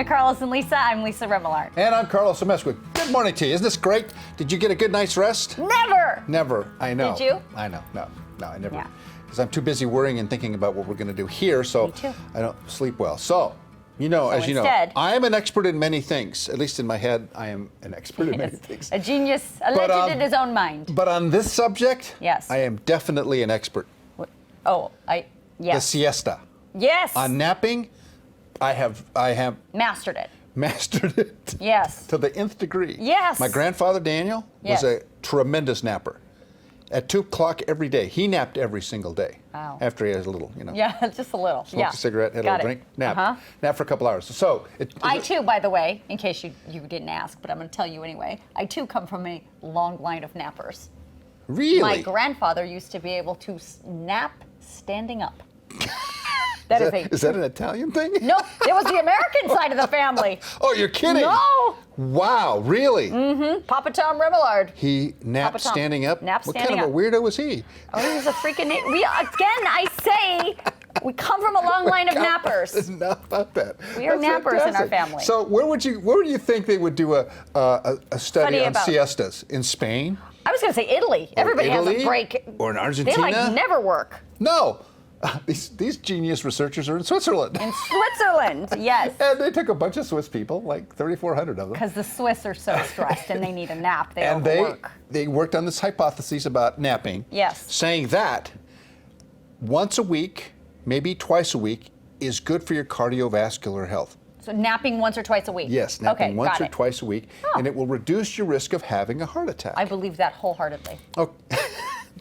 to Carlos and Lisa. I'm Lisa Remillard. And I'm Carlos Amezcua. Good morning to you. Isn't this great? Did you get a good night's rest? Never! Never. I know. Did you? I know. No, I never. Yeah. Because I'm too busy worrying and thinking about what we're going to do here, so Me too. I don't sleep well. So, you know, as you know, I am an expert in many things. At least in my head, I am an expert in many things. A genius, a legend in his own mind. But on this subject, yes, I am definitely an expert. Yes. The siesta. Yes. On napping, I have mastered it. Mastered it. Yes. To the nth degree. Yes. My grandfather Daniel was a tremendous napper. At 2 o'clock every day, he napped every single day. Wow. After he had a little, you know. Yeah, just a little. Smoked a cigarette, had a little drink, napped. Napped for a couple hours. So I too, by the way, in case you didn't ask, but I'm going to tell you anyway. I too come from a long line of nappers. Really? My grandfather used to be able to nap standing up. Is that an Italian thing? No, it was the American side of the family. Oh, you're kidding? No. Wow, really? Mm-hmm. Papa Tom Remillard. He napped standing up? Napped what standing kind of a weirdo was he? Oh, he was a freaking... I say, we come from a long line of nappers. Enough about that. We are nappers fantastic. in our family. So where would you think they would do a study on siestas? In Spain? I was going to say Italy. Everybody has a break. Or in Argentina? They never work. No. These genius researchers are in Switzerland. In Switzerland, yes. And they took a bunch of Swiss people, like 3,400 of them. Because the Swiss are so stressed and they need a nap. They and overwork. They worked on this hypothesis about napping. Yes. Saying that once a week, maybe twice a week, is good for your cardiovascular health. So napping once or twice a week? Yes, napping once or twice a week. Oh. And it will reduce your risk of having a heart attack. I believe that wholeheartedly. Oh.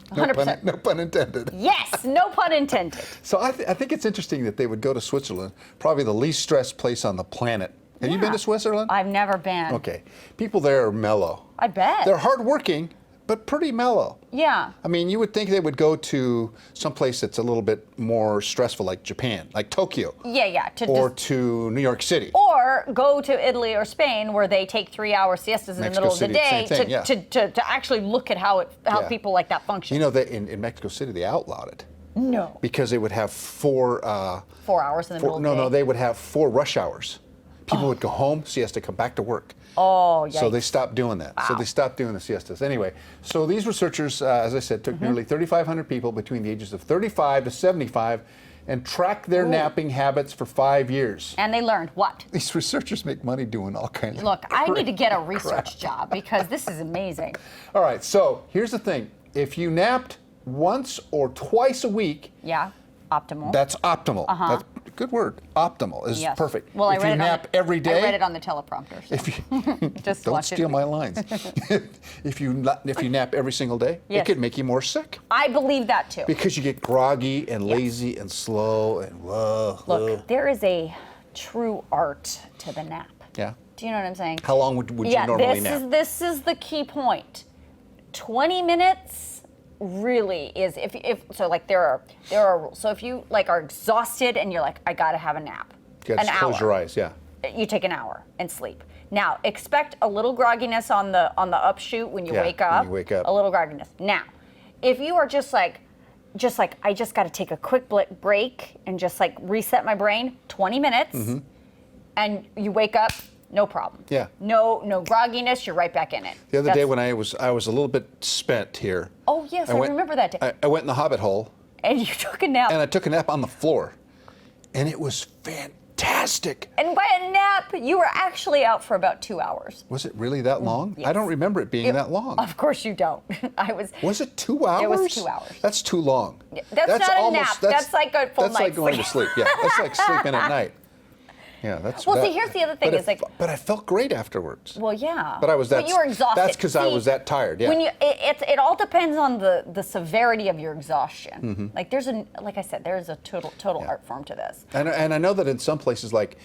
100%. No pun intended. Yes, no pun intended. So I think it's interesting that they would go to Switzerland, probably the least stressed place on the planet. Have you been to Switzerland? I've never been. Okay. People there are mellow. I bet. They're hardworking, but pretty mellow. Yeah. I mean, you would think they would go to someplace that's a little bit more stressful, like Japan, like Tokyo. Yeah. To New York City. Or go to Italy or Spain, where they take 3-hour siestas in the middle of the day to actually look at how people like that function. You know that in Mexico City they outlawed it. No. Because they would have 4 hours in the middle of the day. No, they would have 4 rush hours. People would go home, siesta, come back to work. Oh, yikes. So they stopped doing that. Wow. So they stopped doing the siestas. Anyway, so these researchers, as I said, took nearly 3,500 people between the ages of 35 to 75 and tracked their napping habits for 5 years. And they learned what? These researchers make money doing all kinds of Look, I need to get a research job because this is amazing. All right, so here's the thing. If you napped once or twice a week... Yeah, optimal. That's optimal. That's a good word. Optimal is perfect. Well, if you nap every day... I read it on the teleprompter. So. If you, Just don't steal my lines. If you nap every single day, it could make you more sick. I believe that too. Because you get groggy and lazy and slow and Look, there is a true art to the nap. Yeah. Do you know what I'm saying? How long would you normally nap? This is the key point. 20 minutes really is if so like there are rules. So if you like are exhausted and you're like, I gotta have a nap. You gotta close your eyes, You take an hour and sleep. Now expect a little grogginess on the upshoot when you wake up. When you wake up. A little grogginess. Now, if you are just like I just gotta take a quick break and just like reset my brain, 20 minutes, and you wake up. No problem. Yeah. No grogginess. You're right back in it. The other day when I was a little bit spent here. Oh yes, I remember that day. I went in the Hobbit hole. And you took a nap. And I took a nap on the floor, and it was fantastic. And by a nap, you were actually out for about 2 hours. Was it really that long? Yes. I don't remember it being that long. Of course you don't. Was it 2 hours? It was 2 hours. That's too long. That's not a nap. That's like a full night's sleep. That's like going to sleep. Yeah, that's like sleeping at night. Yeah, that's. Well, see, here's the other thing. But I felt great afterwards. Well, yeah. But you were exhausted. That's because I was that tired. Yeah. When it all depends on the severity of your exhaustion. Like like I said, there's a total art form to this. And I know that in some places, like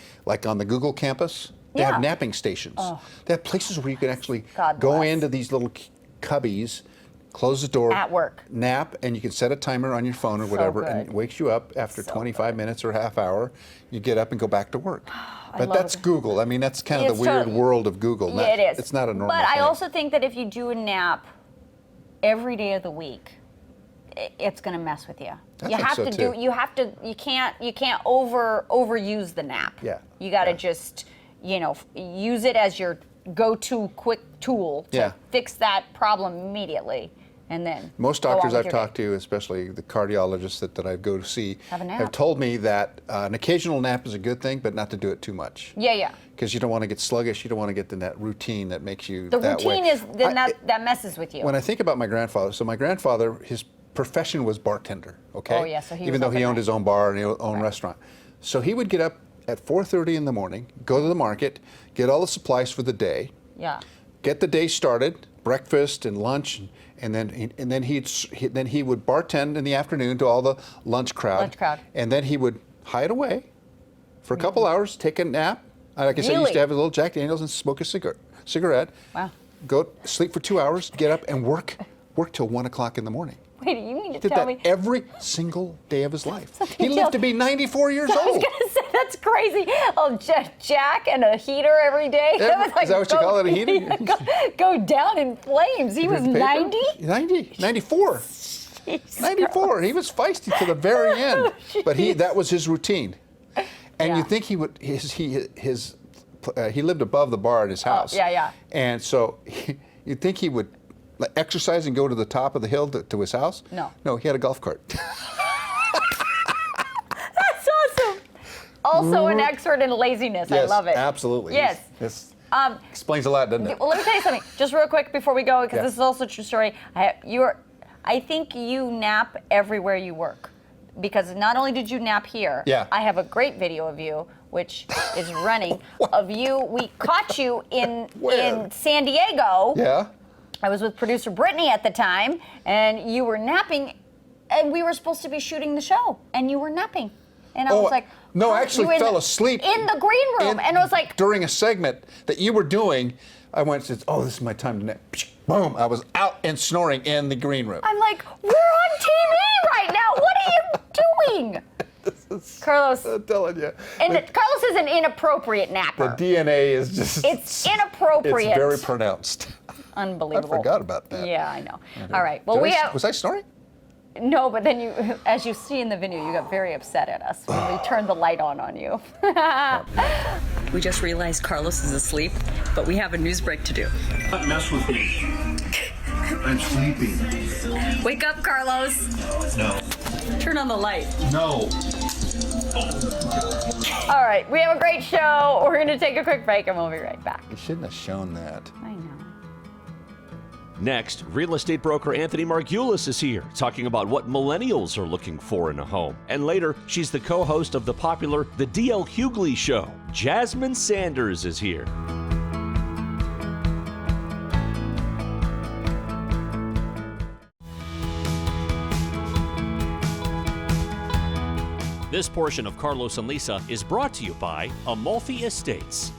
on the Google campus, they have napping stations. Oh. They have places where you can actually go into these little cubbies. Close the door. At work. Nap, and you can set a timer on your phone or whatever, and it wakes you up after 25 minutes or half hour. You get up and go back to work. But that's Google. I mean, that's kind of the weird world of Google. Yeah, it is. It's not a normal thing. But I also think that if you do a nap every day of the week, it's going to mess with you. You can't overuse the nap. Yeah. You got to just you know, use it as your go-to quick tool to fix that problem immediately. And then most doctors I've talked to, especially the cardiologists that I go to see, have told me that an occasional nap is a good thing, but not to do it too much. Yeah. Because you don't want to get sluggish. You don't want to get in that routine that makes you the that routine way. is then that messes with you. When I think about my grandfather, so my grandfather, his profession was bartender. Okay. Oh yeah, so he even though he owned his own bar and his own restaurant, so he would get up at 4:30 in the morning, go to the market, get all the supplies for the day. Yeah. Get the day started, breakfast and lunch. And then he would bartend in the afternoon to all the lunch crowd. And then he would hide away for a couple hours, take a nap. Like I said, he used to have a little Jack Daniels and smoke a cigarette. Wow. Go sleep for 2 hours, get up and work till 1 o'clock in the morning. Wait, you mean to Did tell that me every single day of his life? He lived to be 94 years old. I was gonna say that's crazy. Oh, Jack and a heater every day. Is that what you call it, a heater? Go down in flames. He was 90? 94. 94. He was feisty to the very end. But that was his routine. And you think he would he lived above the bar at his house. And so you'd think he would exercise and go to the top of the hill to his house? No, he had a golf cart. That's awesome. Also an expert in laziness. Yes, I love it. Absolutely. Yes. This explains a lot, doesn't it? Well, let me tell you something, just real quick before we go, because this is also a true story. I think you nap everywhere you work, because not only did you nap here, I have a great video of you, which is running, of you. We caught you in San Diego. Yeah. I was with producer Brittany at the time, and you were napping, and we were supposed to be shooting the show, and you were napping. And I was like, no, I actually fell asleep in the green room, and I was like, during a segment that you were doing, I went and said, oh, this is my time to nap. Boom, I was out and snoring in the green room. I'm like, we're on TV right now. What are you doing? Carlos. I'm telling you. And Carlos is an inappropriate napper. The DNA is just... It's inappropriate. It's very pronounced. Unbelievable. I forgot about that. Yeah, I know. All right. Well, Was I snoring? No, but then you, as you see in the video, you got very upset at us when we turned the light on you. We just realized Carlos is asleep, but we have a news break to do. Don't mess with me. I'm sleeping. Wake up, Carlos. No. Turn on the light. No. All right, we have a great show. We're going to take a quick break, and we'll be right back. You shouldn't have shown that. I know. Next, real estate broker Anthony Marguleas is here, talking about what millennials are looking for in a home. And later, she's the co-host of the popular The D.L. Hughley Show. Jasmine Sanders is here. This portion of Carlos and Lisa is brought to you by Amalfi Estates.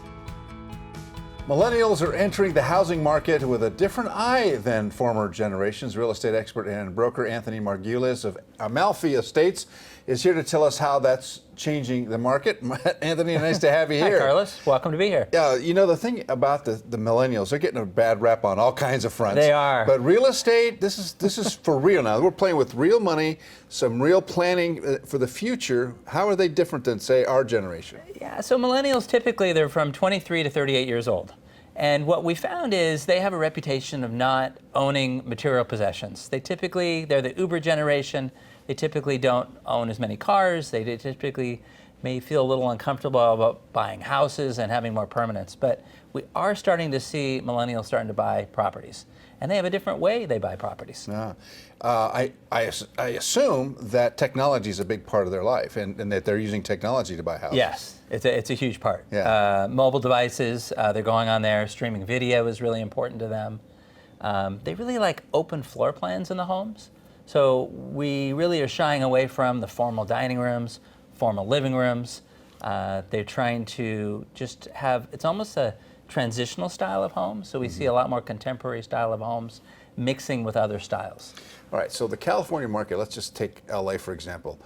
Millennials are entering the housing market with a different eye than former generations. Real estate expert and broker Anthony Marguleas of Amalfi Estates is here to tell us how that's changing the market. Anthony, nice to have you here. Hi, Carlos. Welcome to be here. Yeah, you know, the thing about the millennials, they're getting a bad rap on all kinds of fronts. They are. But real estate, this is for real now. We're playing with real money, some real planning for the future. How are they different than, say, our generation? Yeah, so millennials, typically, they're from 23 to 38 years old. And what we found is they have a reputation of not owning material possessions. They're the Uber generation. They typically don't own as many cars. They typically may feel a little uncomfortable about buying houses and having more permanence. But we are starting to see millennials starting to buy properties. And they have a different way they buy properties. Yeah. I assume that technology is a big part of their life, and that they're using technology to buy houses. Yes, it's a huge part. Yeah. Mobile devices, they're going on there. Streaming video is really important to them. They really like open floor plans in the homes. So we really are shying away from the formal dining rooms, formal living rooms. They're trying to just have, it's almost a transitional style of home. So we see a lot more contemporary style of homes mixing with other styles. All right, so the California market, let's just take LA for example.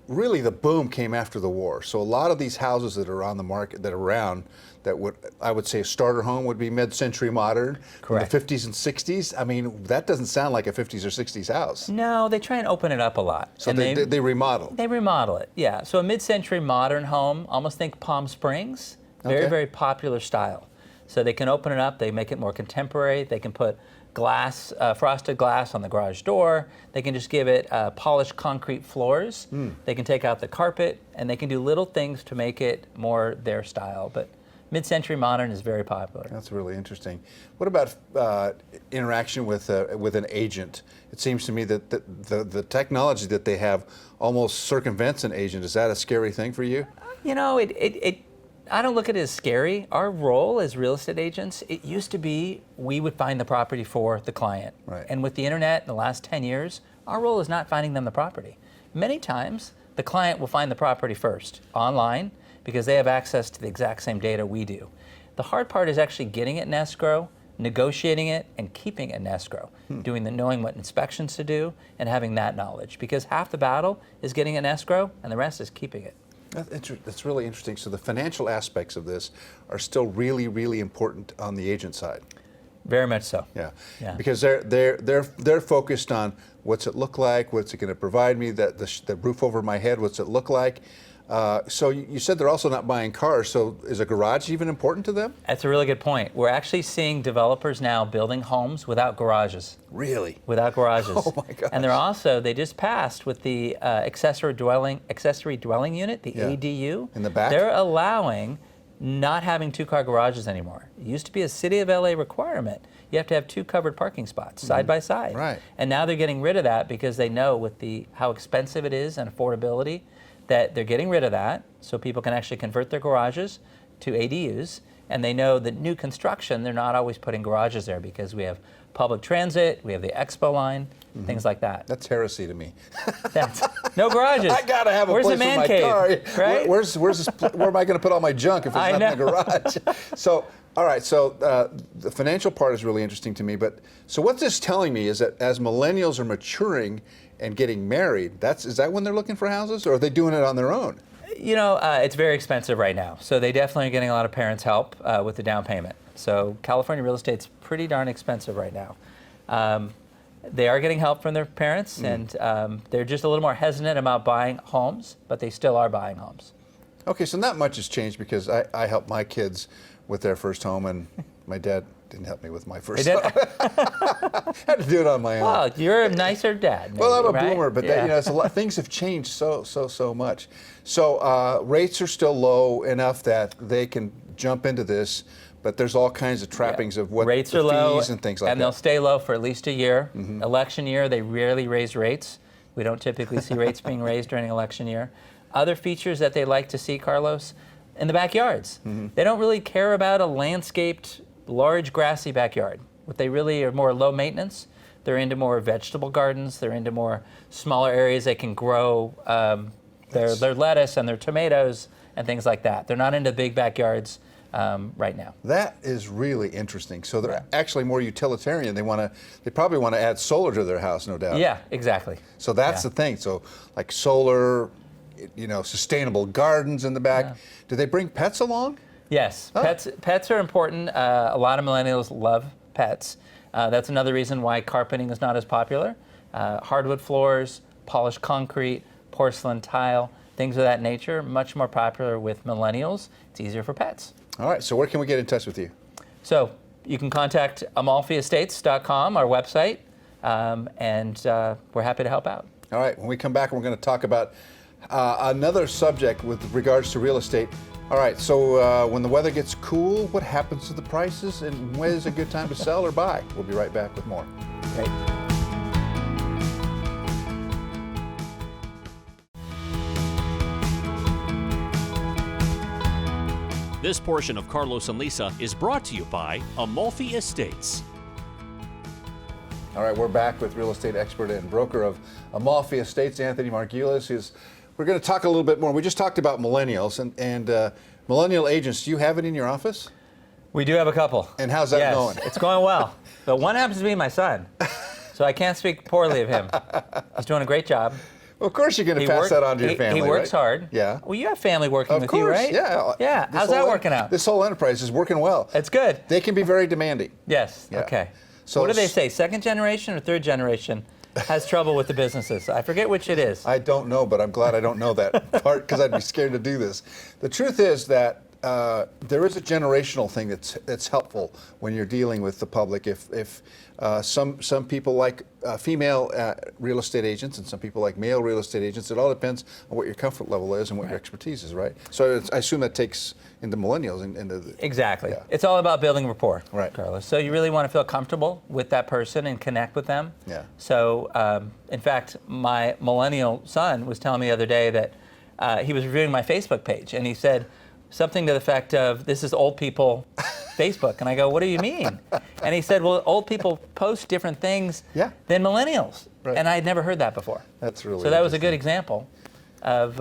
Really the boom came after the war. So a lot of these houses that are on the market, I would say a starter home would be mid-century modern. Correct. In the 50s and 60s. I mean, that doesn't sound like a 50s or 60s house. No, they try and open it up a lot. So and they remodel. They remodel it, yeah. So a mid-century modern home, almost think Palm Springs. Very, very popular style. So they can open it up, they make it more contemporary, they can put glass, frosted glass on the garage door, they can just give it polished concrete floors, they can take out the carpet, and they can do little things to make it more their style. But mid-century modern is very popular. That's really interesting. What about interaction with an agent? It seems to me that the technology that they have almost circumvents an agent. Is that a scary thing for you? You know, I don't look at it as scary. Our role as real estate agents, it used to be we would find the property for the client. Right. And with the internet in the last 10 years, our role is not finding them the property. Many times, the client will find the property first, online, because they have access to the exact same data we do. The hard part is actually getting it in escrow, negotiating it, and keeping it in escrow, knowing what inspections to do, and having that knowledge. Because half the battle is getting it in escrow, and the rest is keeping it. That's really interesting. So the financial aspects of this are still really, really important on the agent side. Very much so. Yeah, Yeah. because they're focused on what's it look like, what's it going to provide me, the roof over my head, what's it look like. So you said they're also not buying cars. So is a garage even important to them? That's a really good point. We're actually seeing developers now building homes without garages. Really? Without garages. Oh my gosh. And they just passed with the accessory dwelling unit, the ADU. In the back? They're allowing not having 2-car garages anymore. It used to be a City of LA requirement. You have to have 2 covered parking spots side by side. Right. And now they're getting rid of that because they know with how expensive it is and affordability that they're getting rid of that so people can actually convert their garages to ADUs. And they know that new construction, they're not always putting garages there because we have public transit, we have the expo line, things like that. That's heresy to me. No garages. I gotta have a Where's place the man for my cave, car. Right? Where am I going to put all my junk if it's not in the garage? So, all right. So the financial part is really interesting to me. But so what this is telling me is that as millennials are maturing and getting married, is that when they're looking for houses, or are they doing it on their own? You know, it's very expensive right now. So they definitely are getting a lot of parents' help with the down payment. So California real estate's pretty darn expensive right now. They are getting help from their parents, and they're just a little more hesitant about buying homes, but they still are buying homes. Okay, so not much has changed because I helped my kids with their first home, and my dad didn't help me with my first home. Had to do it on my own. Well, you're a nicer dad. Maybe, well, I'm a right? boomer, but it's a lot. Things have changed so much. So rates are still low enough that they can jump into this, but there's all kinds of trappings of what rates the are low, fees and things like that. and they'll stay low for at least a year. Election year, they rarely raise rates. We don't typically see rates being raised during election year. Other features that they like to see, Carlos, in the backyards. They don't really care about a landscaped, large grassy backyard. What they really are more low maintenance. They're into more vegetable gardens. They're into more smaller areas they can grow their lettuce and their tomatoes and things like that. They're not into big backyards right now. That is really interesting. So they're actually more utilitarian. They probably want to add solar to their house, no doubt. Yeah, exactly. So that's the thing. So like solar, sustainable gardens in the back. Yeah. Do they bring pets along? Yes, pets are important. A lot of millennials love pets. That's another reason why carpeting is not as popular. Hardwood floors, polished concrete, porcelain tile, things of that nature, much more popular with millennials. It's easier for pets. All right, so where can we get in touch with you? So you can contact amalfiestates.com, our website, and we're happy to help out. All right, when we come back, we're going to talk about another subject with regards to real estate. All right, so when the weather gets cool, what happens to the prices, and when is a good time to sell or buy? We'll be right back with more. Great. This portion of Carlos and Lisa is brought to you by Amalfi Estates. All right, we're back with real estate expert and broker of Amalfi Estates, Anthony Marguleas. We're going to talk a little bit more. We just talked about millennials and millennial agents. Do you have it in your office? We do have a couple. And how's that going? It's going well. But one happens to be my son, so I can't speak poorly of him. He's doing a great job. Well, of course you're going to pass that on to your family, He works right? hard. Yeah. Well, you have family working with course, you, right? Yeah. Yeah. How's that working out? This whole enterprise is working well. It's good. They can be very demanding. Yes. Yeah. Okay. So what do they say? Second generation or third generation has trouble with the businesses? I forget which it is. I don't know, but I'm glad I don't know that part because I'd be scared to do this. The truth is that there is a generational thing that's helpful when you're dealing with the public. If some people like female real estate agents and some people like male real estate agents, it all depends on what your comfort level is and what your expertise is, right? So I assume that takes into millennials. Exactly. Yeah. It's all about building rapport, Right. Carlos. So you really want to feel comfortable with that person and connect with them. Yeah. So, in fact, my millennial son was telling me the other day that he was reviewing my Facebook page, and he said something to the effect of, "This is old people Facebook." And I go, "What do you mean?" And he said, "Well, old people post different things than millennials." Right. And I had never heard that before. That's really So that was a good example of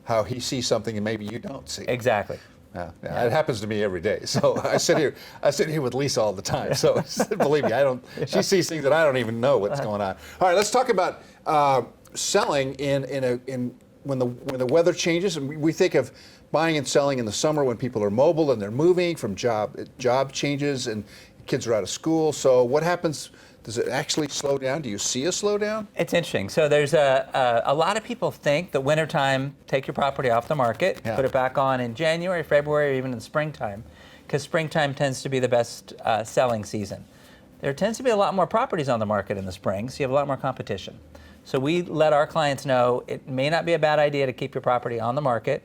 how he sees something and maybe you don't see. Exactly. Yeah. It happens to me every day. So I sit here with Lisa all the time. So believe me, she sees things that I don't even know what's going on. All right, let's talk about selling when the weather changes. And we think of buying and selling in the summer when people are mobile and they're moving from job changes and kids are out of school. So what happens? Does it actually slow down? Do you see a slowdown? It's interesting. So there's a lot of people think that wintertime, take your property off the market, put it back on in January, February, or even in springtime, because springtime tends to be the best selling season. There tends to be a lot more properties on the market in the spring, so you have a lot more competition. So we let our clients know it may not be a bad idea to keep your property on the market.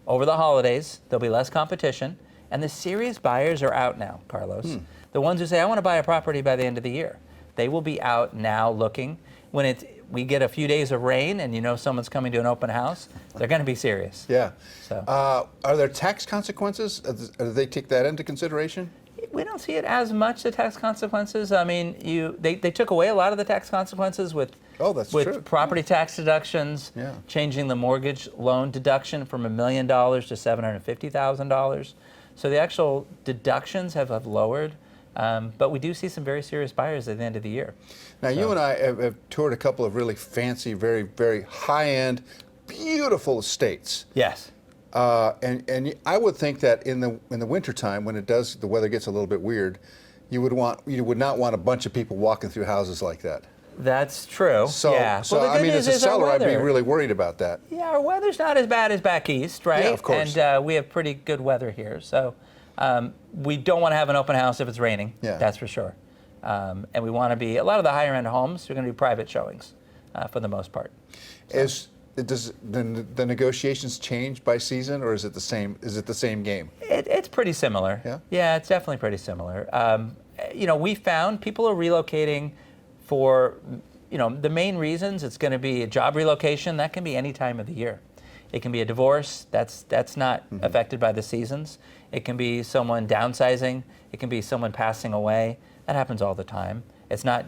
Over the holidays, there'll be less competition, and the serious buyers are out now, Carlos. The ones who say, "I want to buy a property by the end of the year." They will be out now looking. When we get a few days of rain and you know someone's coming to an open house, they're going to be serious. Yeah. So. Are there tax consequences? Do they take that into consideration? We don't see it as much, the tax consequences. I mean, they took away a lot of the tax consequences with true. property tax deductions, changing the mortgage loan deduction from $1 million to $750,000. So the actual deductions have lowered. But we do see some very serious buyers at the end of the year. Now, you and I have toured a couple of really fancy, very, very high-end, beautiful estates. Yes. And I would think that in the wintertime, when the weather gets a little bit weird, you would not want a bunch of people walking through houses like that. That's true. So, yeah. so well, I mean, as a seller, I'd be really worried about that. Yeah, our weather's not as bad as back east, right? Yeah, of course. And we have pretty good weather here, so. We don't want to have an open house if it's raining, that's for sure. And we want to be, a lot of the higher end homes, we're going to do private showings for the most part. So. Does the negotiations change by season, or is it the same game? It's pretty similar. Yeah? Yeah, it's definitely pretty similar. We found people are relocating for, the main reasons. It's going to be a job relocation. That can be any time of the year. It can be a divorce. That's not affected by the seasons. It can be someone downsizing. It can be someone passing away. That happens all the time. It's not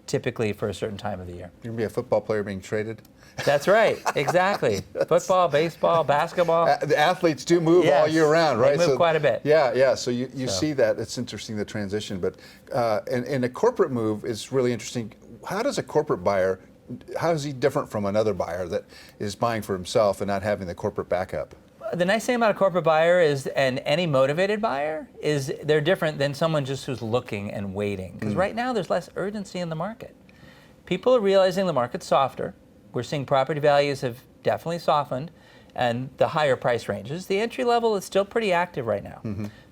typically for a certain time of the year. You're going to be a football player being traded? That's right, exactly. Football, baseball, basketball. The athletes do move all year round, right? They move quite a bit. Yeah. So you see that. It's interesting, the transition. But and a corporate move is really interesting. How does a corporate buyer, how is he different from another buyer that is buying for himself and not having the corporate backup? The nice thing about a corporate buyer is, and any motivated buyer, is they're different than someone just who's looking and waiting. Because right now there's less urgency in the market. People are realizing the market's softer. We're seeing property values have definitely softened, and the higher price ranges. The entry level is still pretty active right now.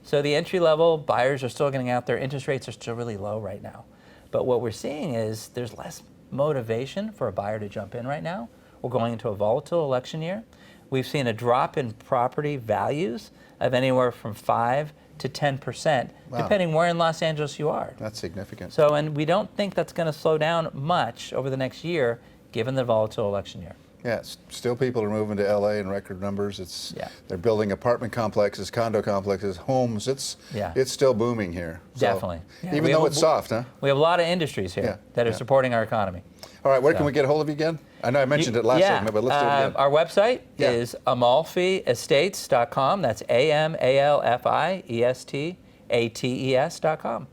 So the entry level buyers are still getting out there. Interest rates are still really low right now. But what we're seeing is there's less motivation for a buyer to jump in right now. We're going into a volatile election year. We've seen a drop in property values of anywhere from 5 to 10%, depending where in Los Angeles you are. That's significant. So, and we don't think that's going to slow down much over the next year, given the volatile election year. Yeah, still people are moving to LA in record numbers. They're building apartment complexes, condo complexes, homes. It's still booming here. So, Definitely. Yeah. Even though it's soft, huh? We have a lot of industries here that are supporting our economy. All right, where can we get a hold of you again? I know I mentioned it last segment, but let's do it again. Our website is amalfiestates.com. That's AMALFIESTATES.com.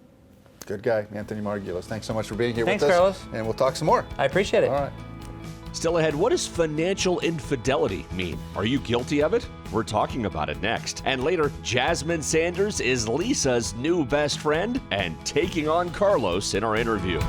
Good guy, Anthony Marguleas. Thanks so much for being here with us. Thanks, Carlos. And we'll talk some more. I appreciate it. All right. Still ahead, what does financial infidelity mean? Are you guilty of it? We're talking about it next. And later, Jasmine Sanders is Lisa's new best friend and taking on Carlos in our interview.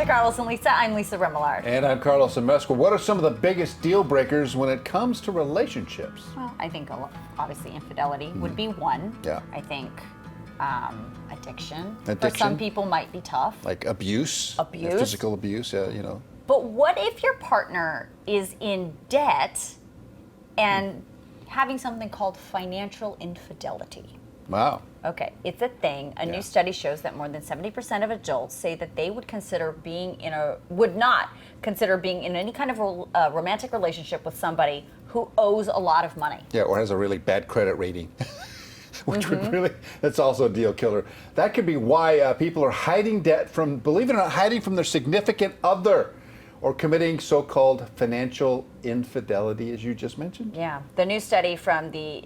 to Carlos and Lisa. I'm Lisa Remillard. And I'm Carlos Amezcua. What are some of the biggest deal breakers when it comes to relationships? Well, I think obviously infidelity would be one. Yeah. I think addiction. Addiction. For some people might be tough. Like abuse. Abuse. Physical abuse, you know. But what if your partner is in debt and having something called financial infidelity? Wow. Okay, it's a thing. A new study shows that more than 70% of adults say that they would not consider being in any kind of romantic relationship with somebody who owes a lot of money. Yeah, or has a really bad credit rating. Which would really, that's also a deal killer. That could be why people are hiding debt from, believe it or not, hiding from their significant other, or committing so-called financial infidelity, as you just mentioned. Yeah, the new study from the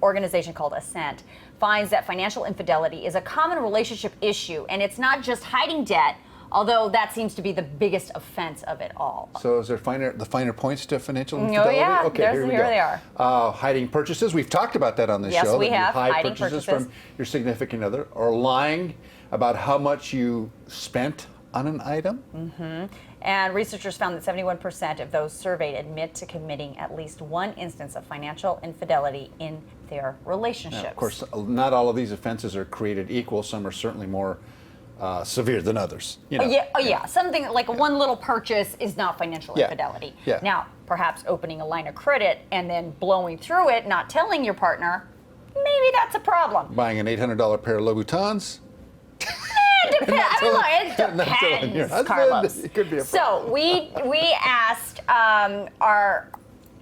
organization called Ascent finds that financial infidelity is a common relationship issue, and it's not just hiding debt, although that seems to be the biggest offense of it all. So is there the finer points to financial infidelity? Oh yeah, okay, here we go. They are. Hiding purchases, we've talked about that on this show. Yes, we that have. You hide Hiding purchases purchases from your significant other, or lying about how much you spent on an item. Mm-hmm. And researchers found that 71% of those surveyed admit to committing at least one instance of financial infidelity in their relationships. Now, of course, not all of these offenses are created equal. Some are certainly more severe than others. You know? Yeah. Something like one little purchase is not financial infidelity. Yeah. Now, perhaps opening a line of credit and then blowing through it, not telling your partner, maybe that's a problem. Buying an $800 pair of Louboutins. It depends, Carlos. It could be a problem. So we asked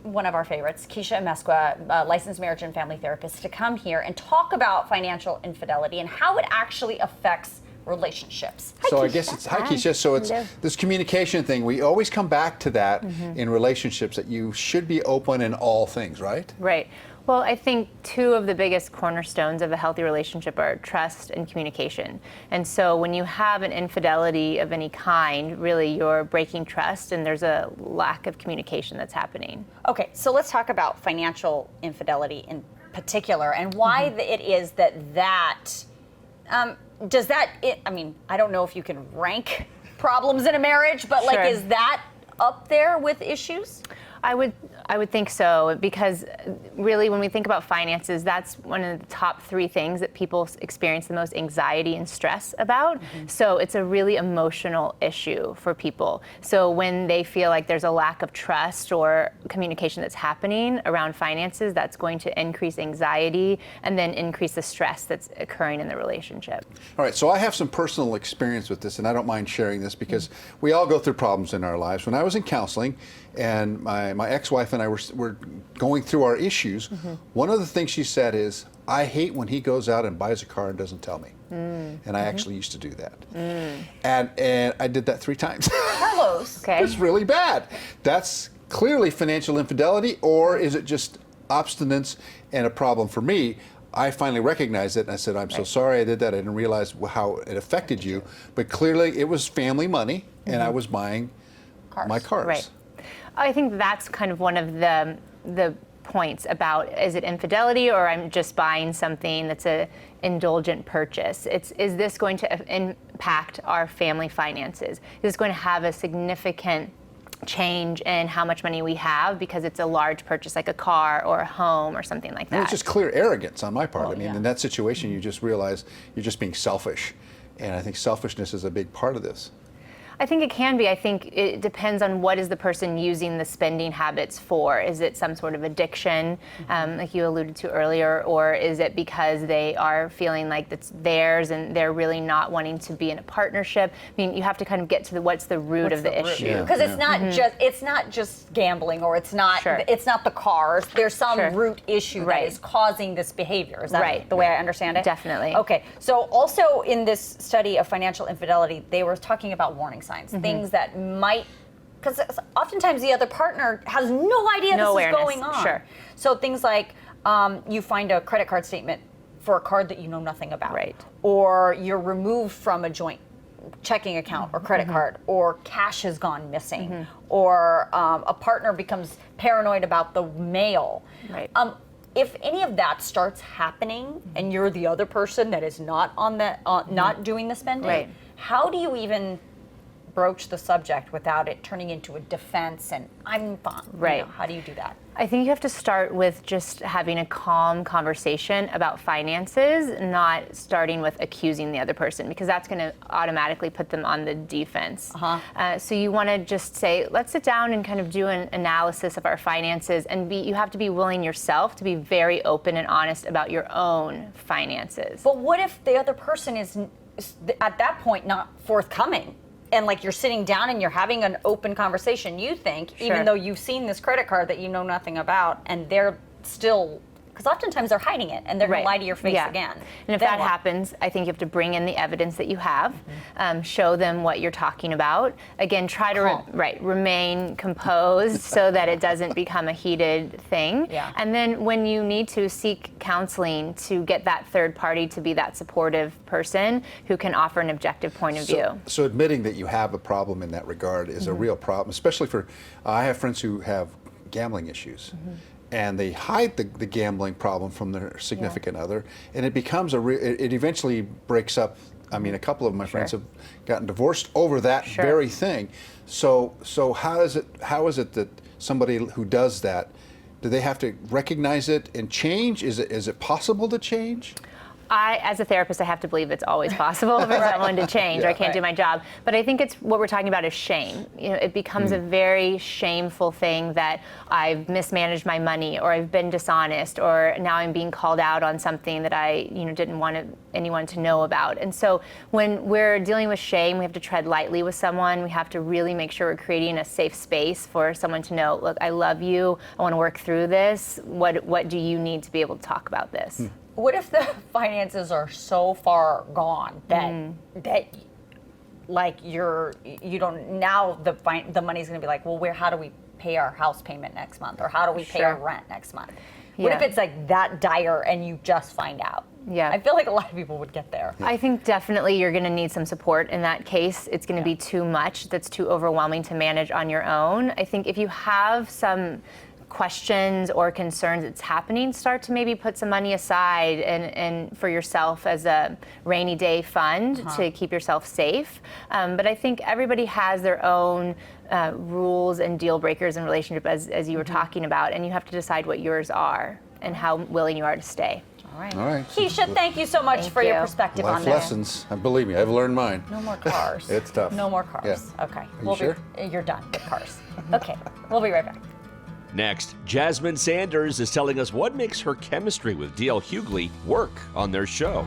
one of our favorites, Keisha Amezcua, licensed marriage and family therapist, to come here and talk about financial infidelity and how it actually affects relationships. Hi, Keisha. I guess it's hi, Keisha. So it's this communication thing. We always come back to that in relationships, that you should be open in all things, right? Right. Well, I think two of the biggest cornerstones of a healthy relationship are trust and communication. And so when you have an infidelity of any kind, really you're breaking trust and there's a lack of communication that's happening. Okay, so let's talk about financial infidelity in particular and why it is that does that, I mean, I don't know if you can rank problems in a marriage, but like, is that up there with issues? I would think so, because really when we think about finances, that's one of the top three things that people experience the most anxiety and stress about. So it's a really emotional issue for people. So when they feel like there's a lack of trust or communication that's happening around finances, that's going to increase anxiety and then increase the stress that's occurring in the relationship. All right, so I have some personal experience with this, and I don't mind sharing this because we all go through problems in our lives. When I was in counseling, and my ex-wife and I were going through our issues, one of the things she said is, I hate when he goes out and buys a car and doesn't tell me. And I actually used to do that. And I did that 3 times. Carlos. Okay. It's really bad. That's clearly financial infidelity, or is it just obstinance and a problem for me? I finally recognized it and I said, I'm so sorry I did that. I didn't realize how it affected you. But clearly it was family money and I was buying my cars. Right. I think that's kind of one of the points about, is it infidelity or I'm just buying something that's an indulgent purchase? Is this going to impact our family finances? Is this going to have a significant change in how much money we have because it's a large purchase like a car or a home or something like that? And it's just clear arrogance on my part. In that situation, you just realize you're just being selfish. And I think selfishness is a big part of this. I think it can be. I think it depends on what is the person using the spending habits for. Is it some sort of addiction, like you alluded to earlier, or is it because they are feeling like it's theirs and they're really not wanting to be in a partnership? I mean, you have to kind of get to what's the root of the issue. Because it's not just gambling, or it's not the cars. There's some root issue that is causing this behavior. Is that the way I understand it? Definitely. Okay. So also in this study of financial infidelity, they were talking about warning signs, things that might, because oftentimes the other partner has no idea this is going on. Sure. So things like you find a credit card statement for a card that you know nothing about, or you're removed from a joint checking account or credit card, or cash has gone missing, or a partner becomes paranoid about the mail. If any of that starts happening and you're the other person that is not on the not doing the spending, how do you even broach the subject without it turning into a defense and I'm fine? Right. You know, how do you do that? I think you have to start with just having a calm conversation about finances, not starting with accusing the other person, because that's going to automatically put them on the defense. So you want to just say, let's sit down and kind of do an analysis of our finances, and you have to be willing yourself to be very open and honest about your own finances. But what if the other person is at that point not forthcoming? And like you're sitting down and you're having an open conversation, you think, even though you've seen this credit card that you know nothing about, and they're still, because oftentimes they're hiding it and they're going to lie to your face again. And if that happens, I think you have to bring in the evidence that you have, show them what you're talking about. Again, try to remain composed so that it doesn't become a heated thing. And then when you need to, seek counseling to get that third party to be that supportive person who can offer an objective point of view. So admitting that you have a problem in that regard is a real problem, especially for, I have friends who have gambling issues. And they hide the gambling problem from their significant other, and it becomes it eventually breaks up. I mean, a couple of my friends have gotten divorced over that very thing. So how is it that somebody who does that, do they have to recognize it and change? Is it possible to change? As a therapist, I have to believe it's always possible for someone to change, or I can't do my job. But I think it's what we're talking about is shame. You know, it becomes a very shameful thing that I've mismanaged my money, or I've been dishonest, or now I'm being called out on something that I, didn't want anyone to know about. And so when we're dealing with shame, we have to tread lightly with someone. We have to really make sure we're creating a safe space for someone to know, look, I love you. I want to work through this. What do you need to be able to talk about this? What if the finances are so far gone that like you don't, now the money's going to be like, well, how do we pay our house payment next month, or how do we pay our rent next month? What if it's like that dire and you just find out? I feel like a lot of people would get there. I think definitely you're going to need some support in that case. It's going to be too much. That's too overwhelming to manage on your own. I think if you have some questions or concerns that's happening, start to maybe put some money aside and for yourself as a rainy day fund to keep yourself safe. But I think everybody has their own rules and deal breakers in relationship, as you were talking about, and you have to decide what yours are and how willing you are to stay. All right. Keisha, thank you so much for your perspective on Life this. lessons. And believe me, I've learned mine. No more cars. It's tough. No more cars. Yeah. Okay. Are you sure? You're done with cars. Okay. We'll be right back. Next, Jasmine Sanders is telling us what makes her chemistry with D.L. Hughley work on their show.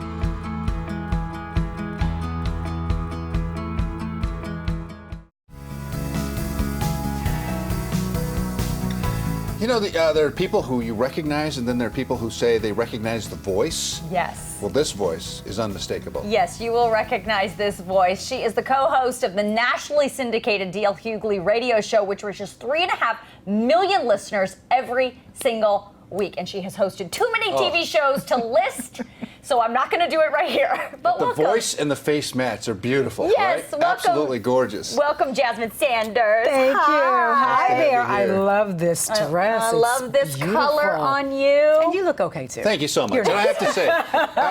You know, there are people who you recognize, and then there are people who say they recognize the voice. Yes. Well, this voice is unmistakable. Yes, you will recognize this voice. She is the co-host of the nationally syndicated D.L. Hughley radio show, which reaches 3.5 million listeners every single week. And she has hosted too many TV shows to list, so I'm not going to do it right here. But the welcome. voice and the face match are beautiful. Yes, right? welcome. Absolutely gorgeous. Welcome, Jasmine Sanders. Thank you. Hi there. I here. love this dress. I love this beautiful. color on you. And you look okay too. Thank you so much. And I have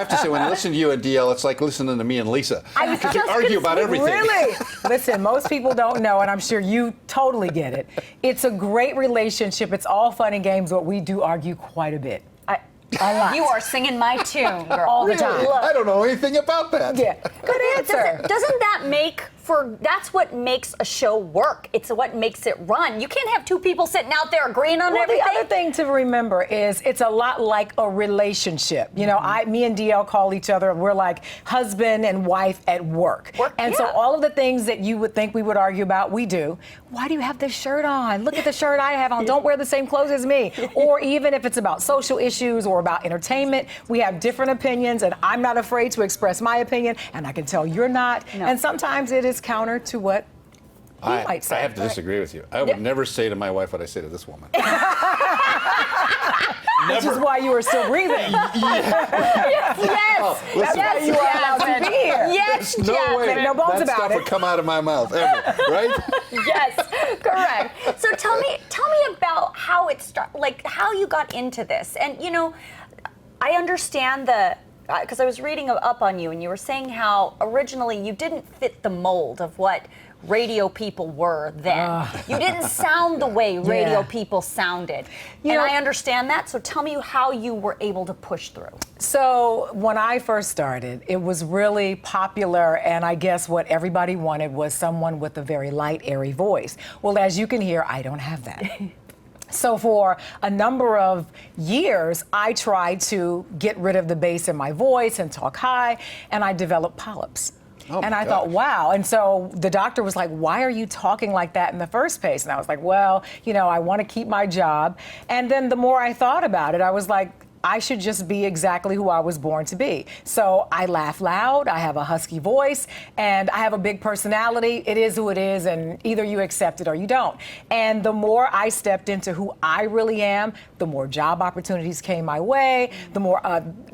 to say, when I listen to you and DL, it's like listening to me and Lisa. Because you argue about everything. Really? Listen, most people don't know, and I'm sure you totally get it. It's a great relationship. It's all fun and games, but we do argue quite a bit. A lot. You are singing my tune, girl. All the time. Look. I don't know anything about that. Yeah. Good answer. Doesn't that make that's what makes a show work. It's what makes it run. You can't have two people sitting out there agreeing on everything. The other thing to remember is it's a lot like a relationship. You know, me and DL call each other, we're like husband and wife at work. So all of the things that you would think we would argue about, we do. Why do you have this shirt on? Look at the shirt I have on. Don't wear the same clothes as me. Or even if it's about social issues or about entertainment, we have different opinions, and I'm not afraid to express my opinion, and I can tell you're not. No. And sometimes it is counter to what he might say. I have to disagree with you. I would never say to my wife what I say to this woman. Which is why you are still breathing. Yes. That's why you are allowed to be here. Yes, no way. No bones that about stuff it. would come out of my mouth ever, right? Yes, correct. So tell me about how it started, like how you got into this. And you know, I understand because I was reading up on you, and you were saying how originally you didn't fit the mold of what radio people were then. You didn't sound the way radio people sounded. And I understand that, so tell me how you were able to push through. So when I first started, it was really popular, and I guess what everybody wanted was someone with a very light, airy voice. Well, as you can hear, I don't have that. So for a number of years, I tried to get rid of the bass in my voice and talk high, and I developed polyps. And I thought, wow. And so the doctor was like, why are you talking like that in the first place? And I was like, well, I want to keep my job. And then the more I thought about it, I was like, I should just be exactly who I was born to be. So I laugh loud, I have a husky voice, and I have a big personality. It is who it is, and either you accept it or you don't. And the more I stepped into who I really am, the more job opportunities came my way, the more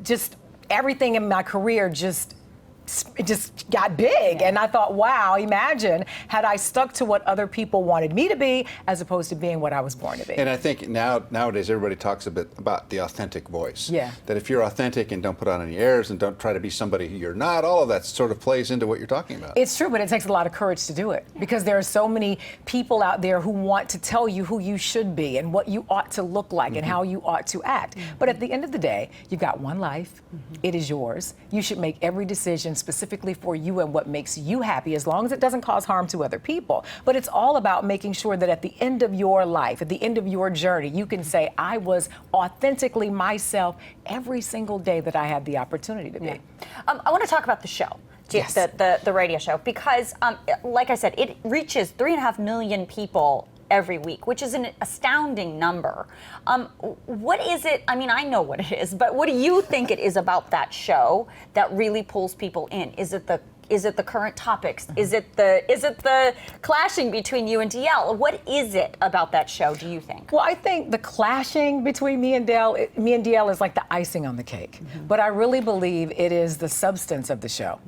just everything in my career it just got big. And I thought, wow, imagine had I stuck to what other people wanted me to be as opposed to being what I was born to be. And I think nowadays everybody talks a bit about the authentic voice. Yeah. That if you're authentic and don't put on any airs and don't try to be somebody who you're not, all of that sort of plays into what you're talking about. It's true, but it takes a lot of courage to do it because there are so many people out there who want to tell you who you should be and what you ought to look like and how you ought to act. But at the end of the day, you've got one life. It is yours. You should make every decision specifically for you and what makes you happy, as long as it doesn't cause harm to other people. But it's all about making sure that at the end of your life, at the end of your journey, you can say, I was authentically myself every single day that I had the opportunity to be. I want to talk about the show. Yes. The radio show, because like I said, it reaches 3.5 million people every week, which is an astounding number. What is it? I mean, I know what it is, but what do you think it is about that show that really pulls people in? Is it the current topics? Is it the clashing between you and DL? What is it about that show, do you think? Well, I think the clashing between me and DL is like the icing on the cake. But I really believe it is the substance of the show.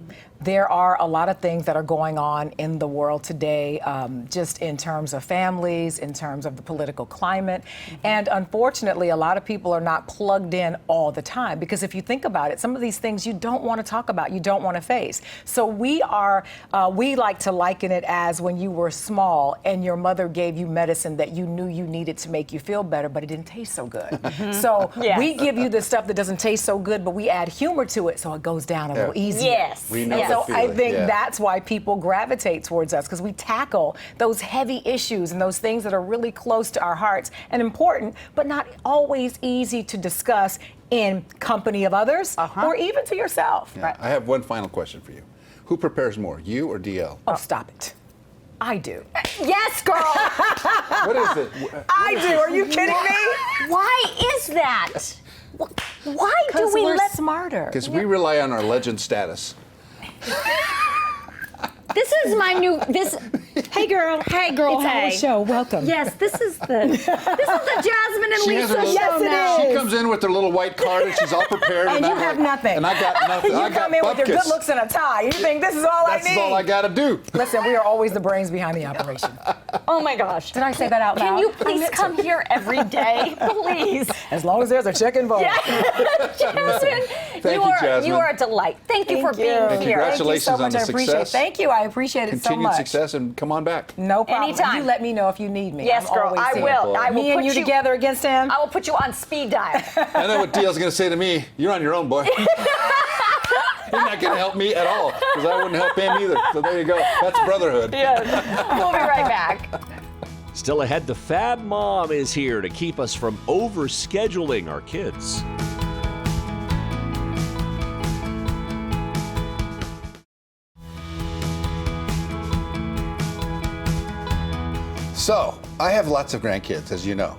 There are a lot of things that are going on in the world today, just in terms of families, in terms of the political climate. And unfortunately, a lot of people are not plugged in all the time, because if you think about it, some of these things you don't want to talk about, you don't want to face. So we like to liken it as when you were small and your mother gave you medicine that you knew you needed to make you feel better, but it didn't taste so good. So we give you the stuff that doesn't taste so good, but we add humor to it so it goes down a little easier. Yes. We know So I think that's why people gravitate towards us, because we tackle those heavy issues and those things that are really close to our hearts and important, but not always easy to discuss in company of others or even to yourself. Yeah. I have one final question for you. Who prepares more, you or DL? Oh, stop it. I do. Yes, girl. What is it? I do. Are you kidding me? Why is that? Why do we we're let smarter? Because we rely on our legend status. This is my new Hey girl. Hey girl. It's hey. our show. Welcome. Yes, this is the Jasmine and She has Lisa her little- show now. She comes in with her little white card and she's all prepared. And you I'm have like- nothing. And I got nothing. You I got come in with your bupkis. good looks and a tie. You think this is all I need? That's all I got to do. Listen, we are always the brains behind the operation. Oh my gosh. Did I say that out loud? Can you please come here every day, please? As long as there's a check involved. Jasmine, Thank you, Jasmine. You are a delight. Thank you for being here. Congratulations Thank you so much. on the I appreciate it. success. Thank you. I appreciate it so Continued much. success, and come on back. No problem. Anytime. You let me know if you need me. Yes, I'm girl. always I here. will. I will Me and put you together against him. I will put you on speed dial. I know what DL's going to say to me. You're on your own, boy. You're not going to help me at all, because I wouldn't help him either. So there you go. That's brotherhood. Yes. We'll be right back. Still ahead, the Fab Mom is here to keep us from overscheduling our kids. So, I have lots of grandkids, as you know.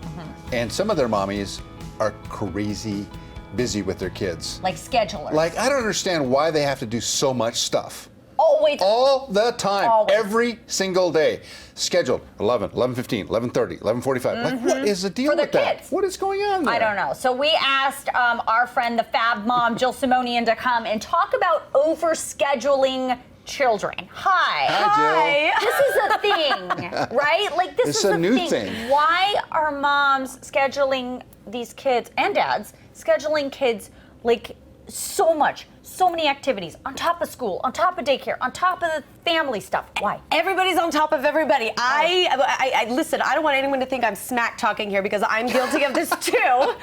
And some of their mommies are crazy busy with their kids. Like schedulers. Like, I don't understand why they have to do so much stuff. Always. All the time. Always. Every single day. Scheduled 11, 11:15, 11:30, 11:45. Like, what is the deal For their with that? kids. What is going on there? I don't know. So we asked our friend, the Fab Mom, Jill Simonian, to come and talk about overscheduling children. Hi, Jill. This is a thing, right? Like this It's is a a new thing. thing. Why are moms scheduling these kids and dads scheduling kids like so much, so many activities on top of school, on top of daycare, on top of the family stuff. Why? Everybody's on top of everybody. I listen, I don't want anyone to think I'm smack talking here because I'm guilty of this too.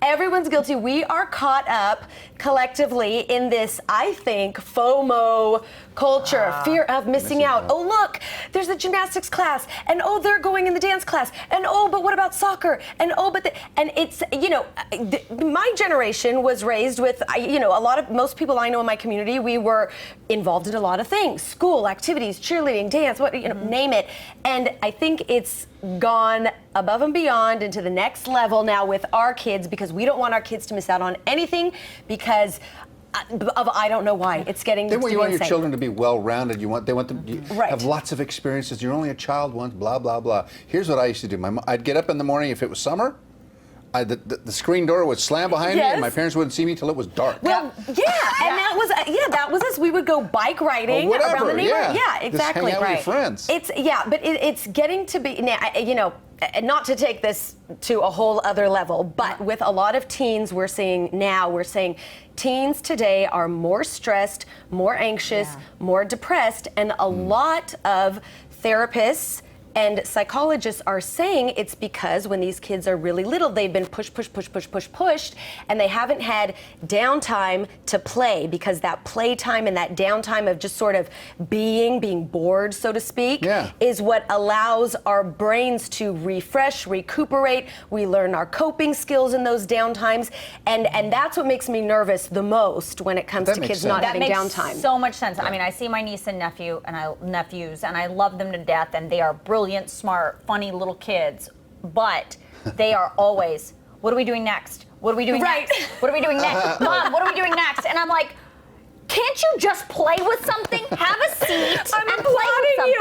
Everyone's guilty. We are caught up collectively in this, I think, FOMO culture, fear of missing out. Oh, look, there's a gymnastics class, and oh, they're going in the dance class, and oh, but what about soccer? And oh, and it's, you know, my generation was raised with, you know, most people I know in my community, we were involved in a lot of things, school, activities, cheerleading, dance, what, you know, name it. And I think it's gone above and beyond into the next level now with our kids, because we don't want our kids to miss out on anything because of I don't know why. It's getting to be you want your insane. children to be well-rounded. They want them to have lots of experiences. You're only a child once, blah, blah, blah. Here's what I used to do. I'd get up in the morning if it was summer. The screen door would slam behind me, and my parents wouldn't see me till it was dark. Well, and that was us. We would go bike riding around the neighborhood. Yeah, exactly. Just hang out with your friends. It's getting to be now. You know, not to take this to a whole other level, but with a lot of teens, we're saying teens today are more stressed, more anxious, more depressed, and a lot of therapists and psychologists are saying it's because when these kids are really little, they've been pushed, and they haven't had downtime to play, because that playtime and that downtime of just sort of being bored, so to speak, is what allows our brains to refresh, recuperate. We learn our coping skills in those downtimes, and that's what makes me nervous the most when it comes to kids not having downtime. That makes so much sense. I mean, I see my niece and nephews, and I love them to death, and they are brilliant, smart, funny little kids, but they are always, what are we doing next? What are we doing next? What are we doing next? Mom, what are we doing next? And I'm like, can't you just play with something? Have a seat. I'm applauding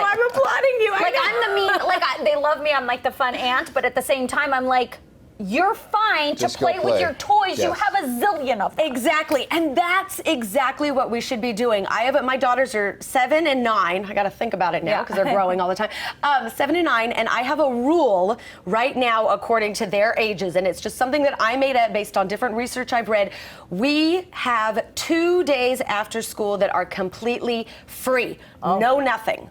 you. Like, I'm the mean, they love me. I'm like the fun aunt, but at the same time, I'm like, you're fine to play with your toys. You have a zillion of them. Exactly, and that's exactly what we should be doing. My daughters are 7 and 9. I got to think about it now because they're growing all the time. 7 and 9, and I have a rule right now according to their ages, and it's just something that I made up based on different research I've read. We have 2 days after school that are completely free. No, nothing.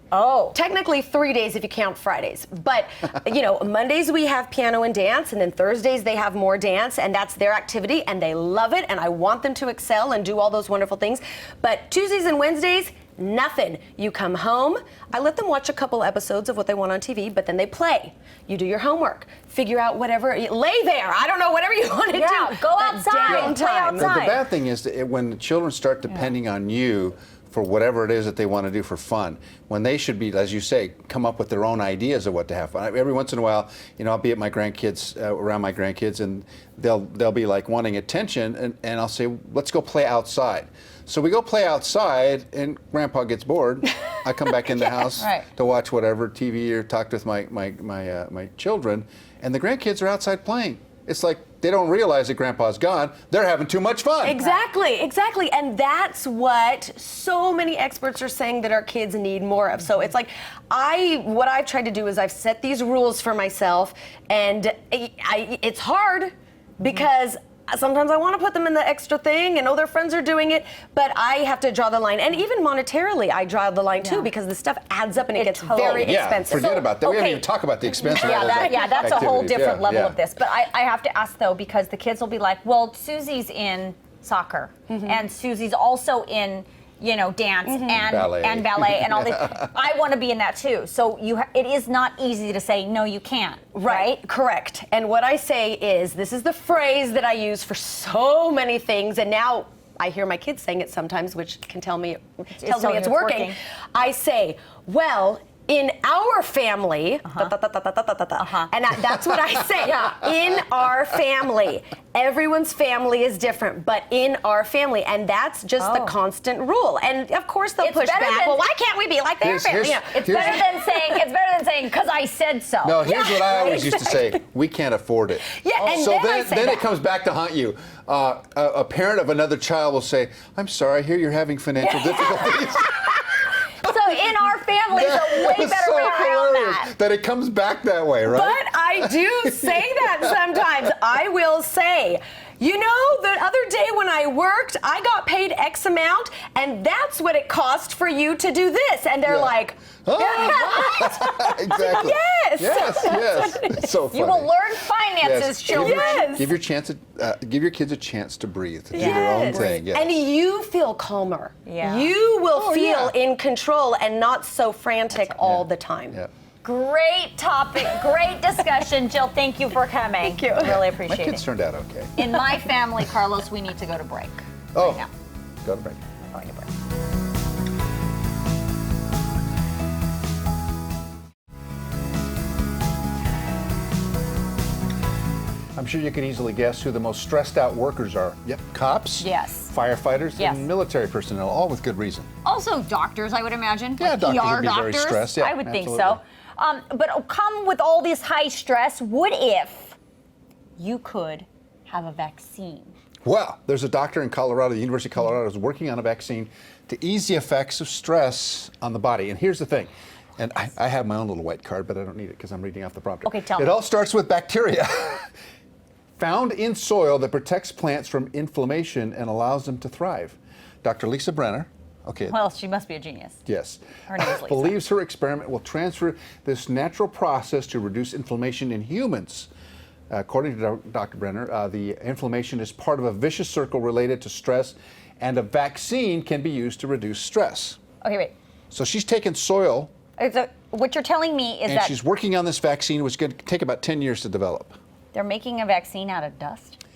Technically 3 days if you count Fridays. But, you know, Mondays we have piano and dance, and then Thursdays they have more dance, and that's their activity, and they love it, and I want them to excel and do all those wonderful things. But Tuesdays and Wednesdays, nothing. You come home, I let them watch a couple episodes of what they want on TV, but then they play. You do your homework, figure out whatever, lay there, I don't know, whatever you want to do. Go outside, play outside. But the bad thing is that when the children start depending on you for whatever it is that they want to do for fun, when they should be, as you say, come up with their own ideas of what to have fun. Every once in a while, you know, I'll be at my grandkids, around my grandkids, and they'll be like wanting attention, and I'll say, let's go play outside. So we go play outside, and Grandpa gets bored. I come back in the house to watch whatever TV or talk with my children, and the grandkids are outside playing. It's like they don't realize that Grandpa's gone. They're having too much fun. Exactly. And that's what so many experts are saying that our kids need more of. So it's like, what I've tried to do is I've set these rules for myself, and it's hard because sometimes I want to put them in the extra thing and their friends are doing it, but I have to draw the line. And even monetarily, I draw the line too, because the stuff adds up and it gets very expensive. Forget about that. We haven't even talked about the expense of all those that's a whole different level of this. But I have to ask though, because the kids will be like, well, Susie's in soccer and Susie's also in, you know, dance and ballet and all this. I want to be in that too. So it is not easy to say, no, you can't. Right? Correct. And what I say is, this is the phrase that I use for so many things, and now I hear my kids saying it sometimes, which tells me it's working. I say, well, in our family, and that's what I say. In our family, everyone's family is different, but in our family, and that's just the constant rule. And of course they'll push back. Well, why can't we be like their family? It's better than saying because I said so. No, here's what I always used to say: we can't afford it. And so then it comes back to haunt you. A parent of another child will say, "I'm sorry, I hear you're having financial difficulties." So in our family, it's a way better way around that it comes back that way, right? But I do say that sometimes. I will say, you know, the other day when I worked, I got paid X amount, and that's what it cost for you to do this. And they're like, exactly. Yes. Yes. It's so funny. You will learn finances, children. Yes. Give your kids a chance to breathe, to do their own thing. Yes. And you feel calmer. Yeah. You will feel in control and not so frantic all the time. Yeah. Great topic, great discussion. Jill, thank you for coming. Thank you. Really My appreciate kids it. turned out okay. In my family, Carlos, we need to go to break. Oh, Right now. go to break. We're going to break. I'm sure you could easily guess who the most stressed out workers are. Yep, cops, Yes. firefighters, Yes. and military personnel, all with good reason. Also, doctors, I would imagine. Yeah, like doctors ER would be very doctors. stressed. Yeah, I would think absolutely. so. But come with all this high stress, what if you could have a vaccine? Well, there's a doctor in Colorado, the University of Colorado, is working on a vaccine to ease the effects of stress on the body. And here's the thing. And I have my own little white card, but I don't need it because I'm reading off the prompter. Okay, tell me. It all starts with bacteria found in soil that protects plants from inflammation and allows them to thrive. Dr. Lisa Brenner, Well, she must be a genius. yes, Her name is Lisa. believes her experiment will transfer this natural process to reduce inflammation in humans. According to Dr. Brenner, the inflammation is part of a vicious circle related to stress, and a vaccine can be used to reduce stress. Okay, wait. So she's taken soil, What you're telling me is and that she's working on this vaccine, which is going to take about 10 years to develop. they're making a vaccine out of dust?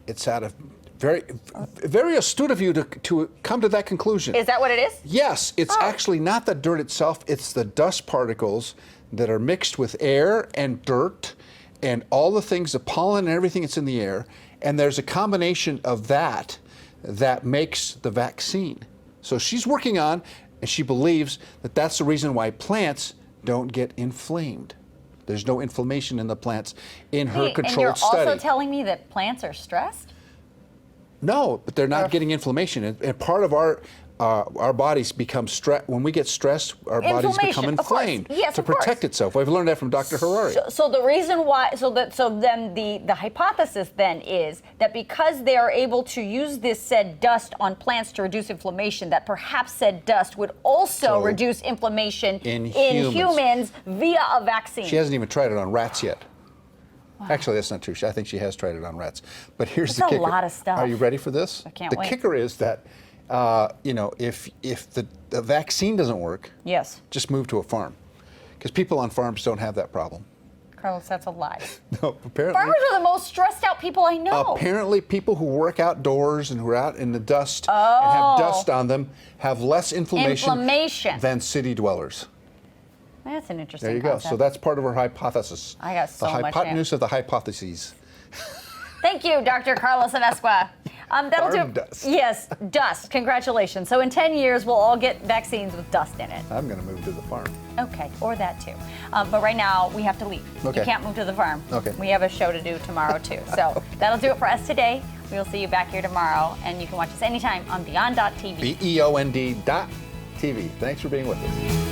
It's out of very astute of you to come to that conclusion. Is that what it is? Yes, it's actually not the dirt itself, it's the dust particles that are mixed with air and dirt and all the things, the pollen and everything that's in the air, and there's a combination of that makes the vaccine. So she's working on, and she believes that that's the reason why plants don't get inflamed. There's no inflammation in the plants in her controlled and you're study. also telling me that plants are stressed? No, but they're not getting inflammation. And part of our bodies become stressed. When we get stressed, our bodies become Inflammation, of course. inflamed Yes, to of course. protect itself. We've learned that from Dr. Harari. So the reason why, so then the hypothesis then is that because they are able to use this said dust on plants to reduce inflammation, that perhaps said dust would also reduce inflammation in humans via a vaccine. She hasn't even tried it on rats yet. Wow. Actually, that's not true. I think she has tried it on rats. But here's That's the kicker. a lot of stuff. Are you ready for this? I can't the wait. The kicker is that, if the vaccine doesn't work, Yes. just move to a farm. Because people on farms don't have that problem. Carlos, that's a lie. No, apparently. Farmers are the most stressed out people I know. Apparently, people who work outdoors and who are out in the dust and have dust on them have less inflammation than city dwellers. That's an interesting There you go. concept. So that's part of our hypothesis. I got so the much hypotenuse of the hypotheses. Thank you, Dr. Carlos Amezcua. That'll Farm do. dust. Yes, dust. Congratulations. So in 10 years, we'll all get vaccines with dust in it. I'm going to move to the farm. Okay, or that too. But right now, we have to leave. Okay. You can't move to the farm. Okay. We have a show to do tomorrow too. So that'll do it for us today. We will see you back here tomorrow, and you can watch us anytime on BeondTV. BeondTV. Thanks for being with us.